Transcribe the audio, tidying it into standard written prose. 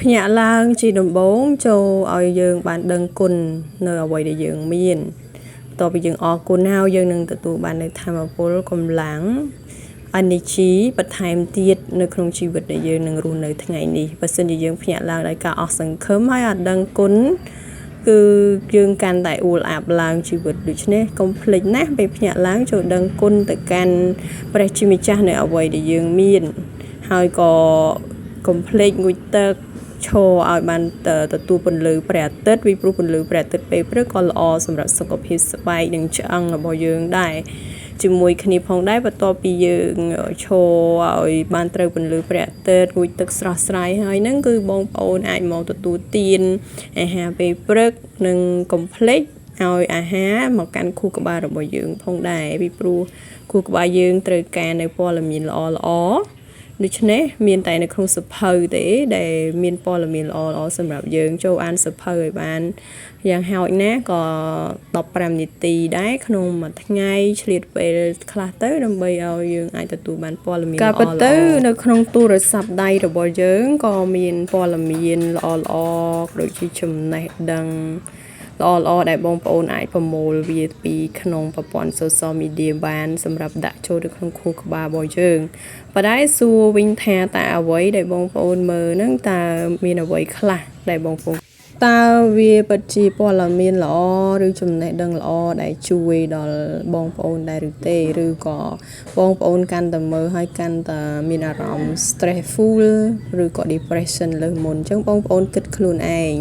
ភ្ញាក់ឡើងជាដំបូងចូលឲ្យយើងបានដឹងគុណនៅអ្វីដែលយើងមានបន្ទាប់ពីយើងអរគុណហើយយើងនឹងទទួលបាននូវថាមពលកម្លាំង energy បន្ថែមទៀតនៅក្នុងជីវិតដែលយើងនឹងរស់នៅថ្ងៃនេះបើសិនជាយើងភ្ញាក់ឡើងដោយការអស់សង្ឃឹមហើយអត់ដឹងគុណគឺយើងកាន់តែអួលអាប់ឡើងជីវិតដូច្នេះកុំភ្លេចណាពេលភ្ញាក់ឡើងចូលដឹងគុណទៅកាន់ព្រះជាម្ចាស់នៅអ្វីដែលយើងមានហើយក៏កុំភ្លេចងូតទឹកឈរឲ្យបានទទួលពន្លឺព្រះអាទិត្យពីព្រោះពន្លឺព្រះអាទិត្យពេលព្រឹកក៏ល្អសម្រាប់សុខភាពស្បែកនិងឆ្អឹងរបស់យើងដែរជាមួយគ្នាផងដែរបន្ទាប់ពីយើងឈរឲ្យបានត្រូវពន្លឺព្រះអាទិត្យងូតទឹកស្រស់ស្រាយហើយហ្នឹងគឺបងប្អូនអាចមកទទួលទានអាហារពេលព្រឹកនិងកុំភ្លេចឲ្យអាហារមកកាន់ខួរក្បាលរបស់យើងផងដែរពីព្រោះខួរក្បាលយើងត្រូវការនៅព័ត៌មានល្អដូច្នេះមានតែនៅក្នុងសភៅទេដែលមានព័ត៌មានល្អសម្រាប់យើងចូលអានសភៅឲ្យបានយ៉ាងហោចណាស់ក៏15នាទីដែរក្នុងមួយថ្ងៃឆ្លៀតពេលខ្លះទៅដើម្បីឲ្យយើងអាចទទួលបានព័ត៌មានល្អៗទៅនៅក្នុងទូរស័ព្ទដៃរបស់យើងក៏មានព័ត៌មានល្អដូចជាចំណេះដឹងល្អដែលបងប្អូនអាចប្រមូលវាពីក្នុងប្រព័ន្ធ social media បានសម្រាប់ដាក់ចូលទៅក្នុងខួរក្បាលរបស់យើងប៉ុន្តែសួរវិញថាតើអ្វីដែលបងប្អូនមើលហ្នឹងតើមានអ្វីខ្លះដែលបងប្អូនតើវាពិតជាព័ត៌មានល្អឬចំណេះដឹងល្អដែលជួយដល់បងប្អូនដែរឬទេឬក៏បងប្អូនកាន់តែមើលហើយកាន់តែមានអារម្មណ៍ stressful ឬក៏ depression លើសមុនអញ្ចឹងបងប្អូនគិតខ្លួនឯង